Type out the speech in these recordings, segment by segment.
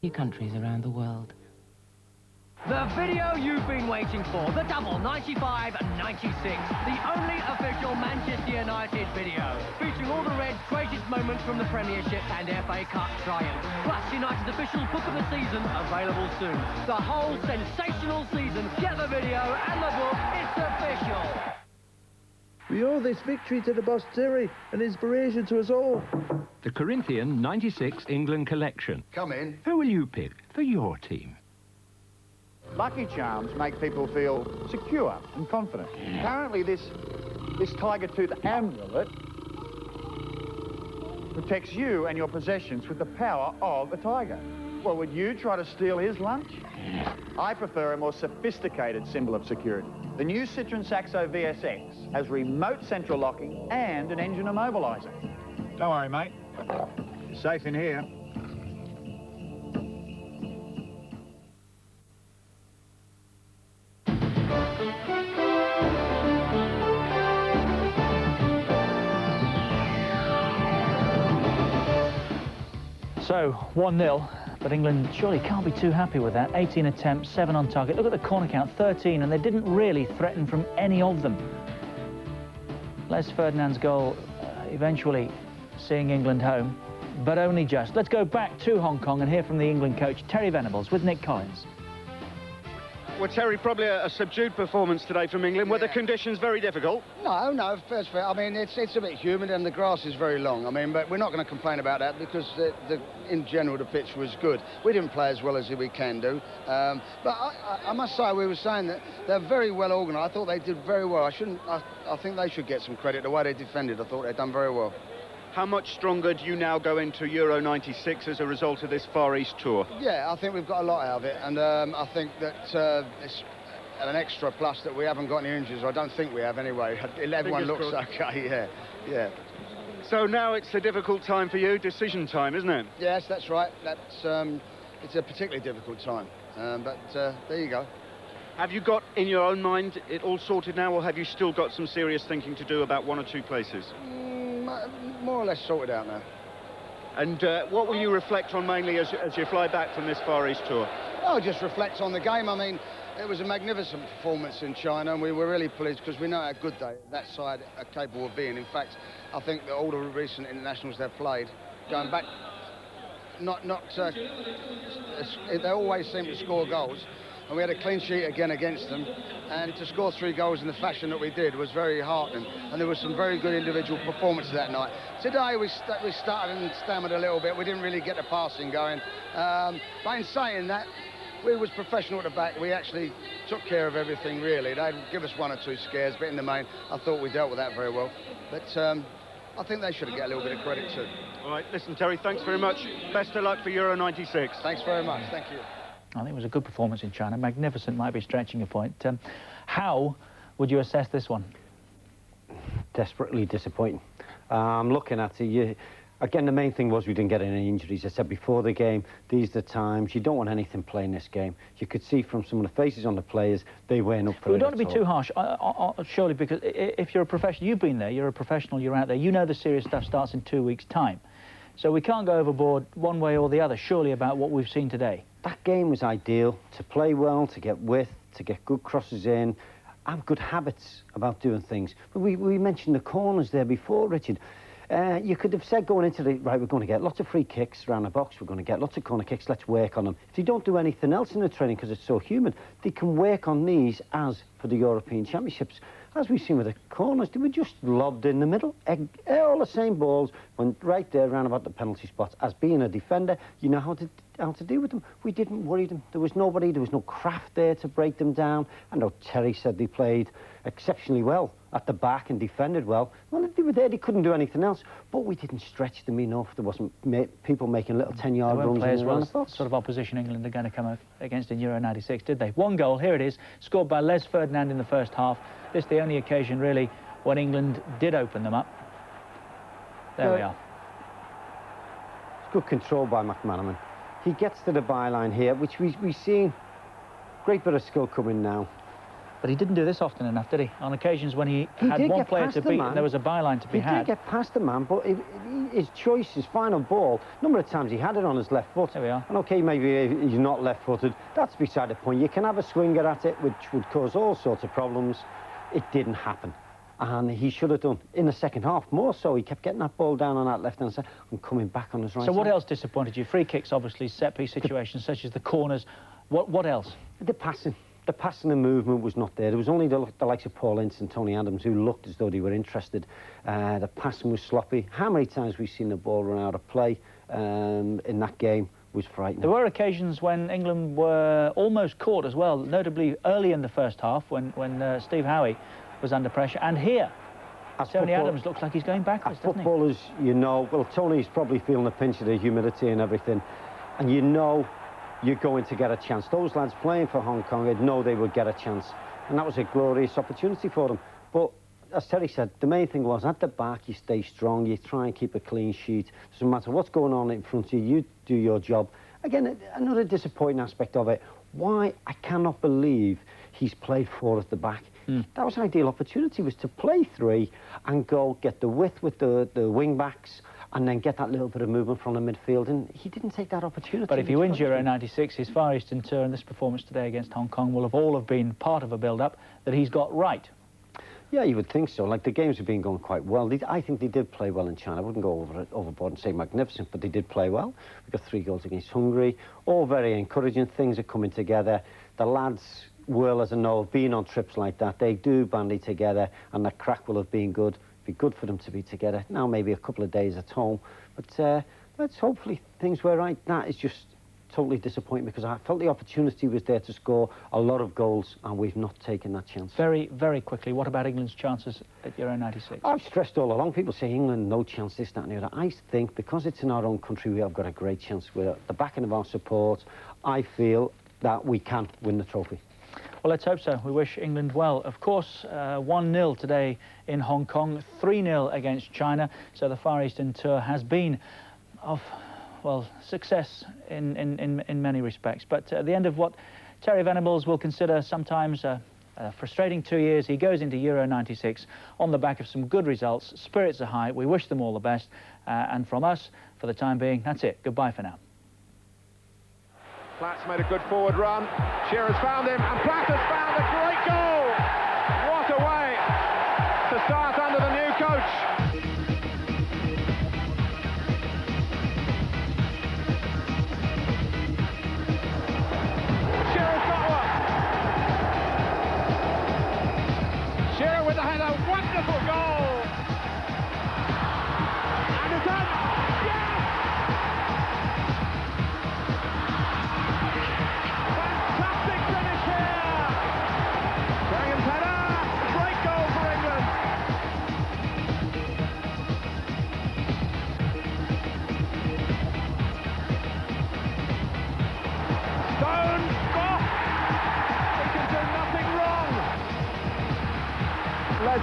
countries around the world. The video you've been waiting for, the double 95 and 96, the only official Manchester United video, featuring all the Reds' greatest moments from the Premiership and FA Cup triumph, plus United's official book of the season, available soon. The whole sensational season, get the video and the book, it's official. We owe this victory to the boss Terry, an inspiration to us all. The Corinthian 96 England collection. Come in. Who will you pick for your team? Lucky Charms make people feel secure and confident. Apparently this tiger tooth amulet protects you and your possessions with the power of a tiger. Well, would you try to steal his lunch? I prefer a more sophisticated symbol of security. The new Citroen Saxo VSX has remote central locking and an engine immobiliser. Don't worry, mate. You're safe in here. So, 1-0, but England surely can't be too happy with that. 18 attempts, 7 on target. Look at the corner count, 13, and they didn't really threaten from any of them. Les Ferdinand's goal eventually seeing England home, but only just. Let's go back to Hong Kong and hear from the England coach, Terry Venables, with Nick Collins. Well, Terry, probably a subdued performance today from England. Were the conditions very difficult? No, first, I mean, it's a bit humid and the grass is very long. I mean, but we're not going to complain about that because in general the pitch was good. We didn't play as well as we can do. But I must say, we were saying that they're very well organised. I thought they did very well. I think they should get some credit. The way they defended, I thought they'd done very well. How much stronger do you now go into Euro 96 as a result of this Far East tour? Yeah, I think we've got a lot out of it, and I think that it's an extra plus that we haven't got any injuries. I don't think we have anyway. Everyone looks okay, yeah. So now it's a difficult time for you, decision time, isn't it? Yes, that's right. It's a particularly difficult time, but there you go. Have you got in your own mind it all sorted now, or have you still got some serious thinking to do about one or two places? More or less sorted out now. And what will you reflect on mainly as you fly back from this Far East tour? I'll just reflect on the game. I mean, it was a magnificent performance in China, and we were really pleased because we know how good that side are capable of being. In fact, I think that all the recent internationals they've played, going back, they always seem to score goals. And we had a clean sheet again against them, and to score 3 goals in the fashion that we did was very heartening, and there was some very good individual performances that night. Today we started and stammered a little bit. We didn't really get the passing going, but in saying that, we was professional at the back. We actually took care of everything, really. They'd give us 1 or 2 scares, but in the main, I thought we dealt with that very well. But I think they should get a little bit of credit too. All right, listen, Terry, thanks very much. Best of luck for Euro 96. Thanks very much, thank you. I think it was a good performance in China. Magnificent might be stretching a point. How would you assess this one? Desperately disappointing. Looking at it, again, the main thing was we didn't get any injuries. I said before the game, these are the times you don't want anything playing this game. You could see from some of the faces on the players, they weren't up for it. We don't want to be too harsh, surely, because if you're a professional, you've been there, you're a professional, you're out there, you know the serious stuff starts in 2 weeks' time. So we can't go overboard one way or the other, surely, about what we've seen today. That game was ideal, to play well, to get width, to get good crosses in, have good habits about doing things. But we mentioned the corners there before, Richard. You could have said going into right, we're going to get lots of free kicks around the box, we're going to get lots of corner kicks, let's work on them. If they don't do anything else in the training because it's so humid, they can work on these as for the European Championships. As we've seen with the corners, they were just lobbed in the middle. All the same balls went right there around about the penalty spots. As being a defender, you know how to deal with them. We didn't worry them. There was nobody, there was no craft there to break them down. I know Terry said they played exceptionally well at the back and defended well. Well, they were there, they couldn't do anything else. But we didn't stretch them enough. There wasn't people making little 10-yard runs in around the box. Sort of opposition England are going to come against in Euro 96, did they? 1 goal, here it is, scored by Les Ferdinand in the first half. This is the only occasion, really, when England did open them up. There we are. It's good control by McManaman. He gets to the byline here, which we've seen. Great bit of skill coming now. But he didn't do this often enough, did he? On occasions when he had one player to beat and there was a byline to be had. He did get past the man, but his choice, his final ball, a number of times he had it on his left foot. There we are. And OK, maybe he's not left-footed. That's beside the point. You can have a swinger at it, which would cause all sorts of problems. It didn't happen. And he should have done in the second half, more so. He kept getting that ball down on that left-hand side and coming back on his right side. So what else disappointed you? Free kicks, obviously, set-piece situations such as the corners. What else? The passing. The passing and movement was not there. There was only the likes of Paul Ince and Tony Adams who looked as though they were interested. The passing was sloppy. How many times we've seen the ball run out of play in that game was frightening. There were occasions when England were almost caught as well, notably early in the first half when Steve Howie was under pressure. And here, Tony Adams looks like he's going backwards, doesn't he? Footballers, you know, well, Tony's probably feeling the pinch of the humidity and everything, and you know you're going to get a chance. Those lads playing for Hong Kong, I'd know they would get a chance. And that was a glorious opportunity for them. But as Terry said, the main thing was at the back, you stay strong, you try and keep a clean sheet. Doesn't matter what's going on in front of you, you do your job. Again, another disappointing aspect of it. Why? I cannot believe he's played 4 at the back. That was an ideal opportunity, was to play 3 and go get the width with the wing-backs and then get that little bit of movement from the midfield, and he didn't take that opportunity. But if he wins Euro 96, his Far Eastern tour and this performance today against Hong Kong will have been part of a build-up that he's got right. Yeah, you would think so. Like, the games have been going quite well. I think they did play well in China. I wouldn't go overboard and say magnificent, but they did play well. We got 3 goals against Hungary. All very encouraging. Things are coming together. The lads will, as I know, being on trips like that, they do bandy together, and the crack will have been good. It'd be good for them to be together. Now maybe a couple of days at home, but let's hopefully things were right. That is just totally disappointing, because I felt the opportunity was there to score a lot of goals, and we've not taken that chance. Very, very quickly, what about England's chances at Euro 96? I've stressed all along. People say England, no chance, this, that and the other. I think because it's in our own country, we have got a great chance. With the backing of our support, I feel that we can win the trophy. Well, let's hope so. We wish England well. Of course, 1-0 today in Hong Kong, 3-0 against China. So the Far Eastern tour has been of, well, success in many respects. But at the end of what Terry Venables will consider sometimes a frustrating 2 years, he goes into Euro 96 on the back of some good results. Spirits are high. We wish them all the best. And from us, for the time being, that's it. Goodbye for now. Platt's made a good forward run. Shearer's found him, and Platt has found a great goal! What a way to start under the new coach! Shearer's got one! Shearer with the header, wonderful goal! And it's up! Yes!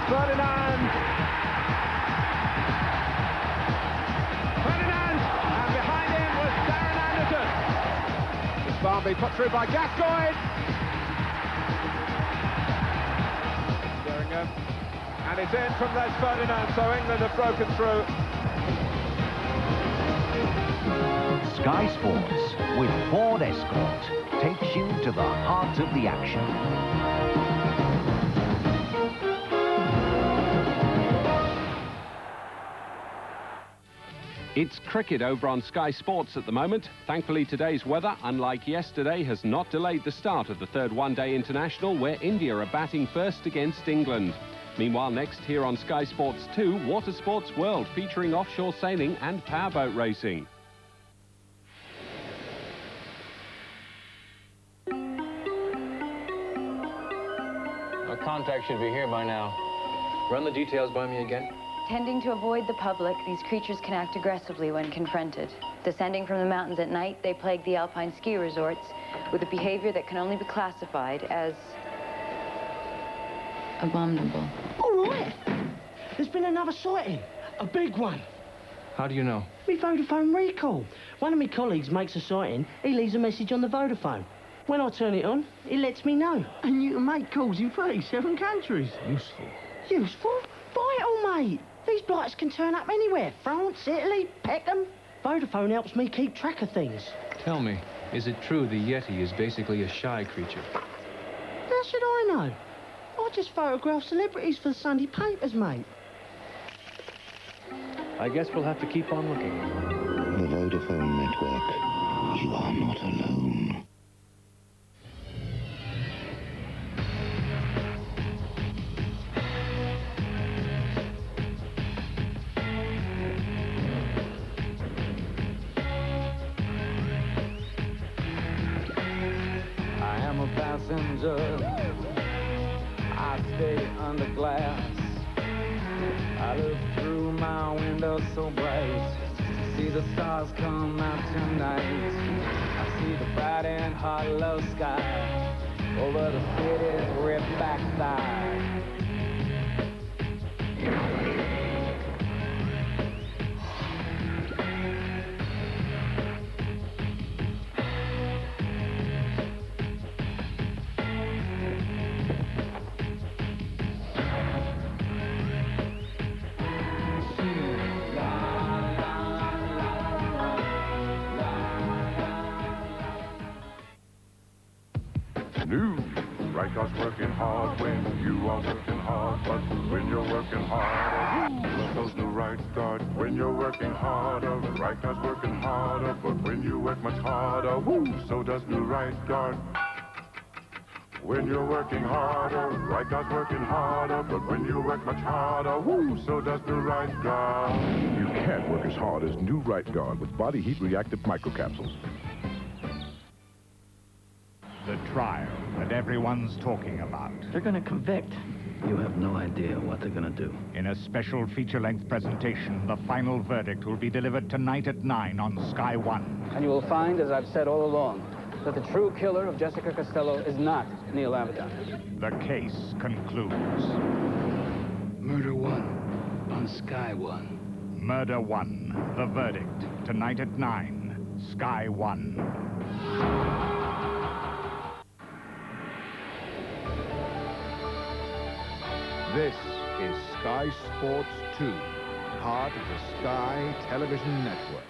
Ferdinand, and behind him was Darren Anderson. This Barnby put through by Gascoigne. Sheringham, and it's in from Les Ferdinand, so England have broken through. Sky Sports with Ford Escort takes you to the heart of the action. It's cricket over on Sky Sports at the moment. Thankfully, today's weather, unlike yesterday, has not delayed the start of the third one-day international, where India are batting first against England. Meanwhile, next here on Sky Sports 2, Watersports World, featuring offshore sailing and powerboat racing. Our contact should be here by now. Run the details by me again. Tending to avoid the public, these creatures can act aggressively when confronted. Descending from the mountains at night, they plague the alpine ski resorts with a behavior that can only be classified as abominable. All right. There's been another sighting. A big one. How do you know? Me Vodafone recall. One of my colleagues makes a sighting, he leaves a message on the Vodafone. When I turn it on, it lets me know. And you can make calls in 37 countries. Useful. Useful? Vital, mate. These blights can turn up anywhere. France, Italy, Peckham. Vodafone helps me keep track of things. Tell me, is it true the Yeti is basically a shy creature? How should I know? I just photograph celebrities for the Sunday papers, mate. I guess we'll have to keep on looking. The Vodafone network. You are not alone. I am a passenger. I stay under glass. I look through my window so bright. See the stars come out tonight. I see the bright and hot low sky over the city's ripped back side. New. Writer's working hard when you are working hard, but when you're working harder, love those new right guard. When you're working harder, Writer's working harder, but when you work much harder, woo, so does new right guard. When you're working harder, Writer's working harder, but when you work much harder, woo, so does new right guard. You can't work as hard as new right guard with body heat reactive microcapsules. The trial that everyone's talking about. They're going to convict. You have no idea what they're going to do. In a special feature-length presentation, the final verdict will be delivered tonight at 9 on Sky One. And you will find, as I've said all along, that the true killer of Jessica Costello is not Neil Abaddon. The case concludes. Murder One on Sky One. Murder One, the verdict, tonight at 9, Sky One. This is Sky Sports 2, part of the Sky Television Network.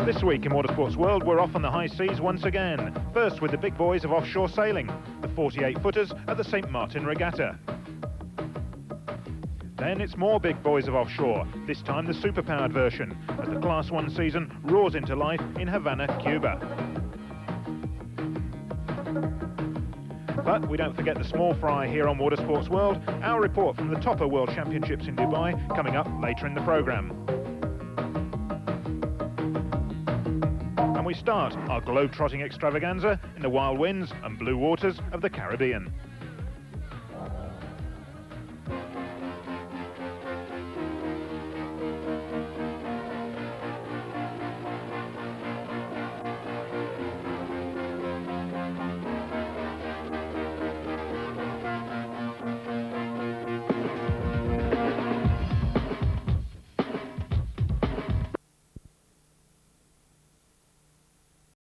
This week in Watersports World, we're off on the high seas once again. First with the big boys of offshore sailing, the 48-footers at the St. Martin Regatta. Then it's more big boys of offshore, this time the super-powered version, as the Class 1 season roars into life in Havana, Cuba. But we don't forget the small fry here on Watersports World, our report from the Topper World Championships in Dubai, coming up later in the programme. And we start our globe-trotting extravaganza in the wild winds and blue waters of the Caribbean.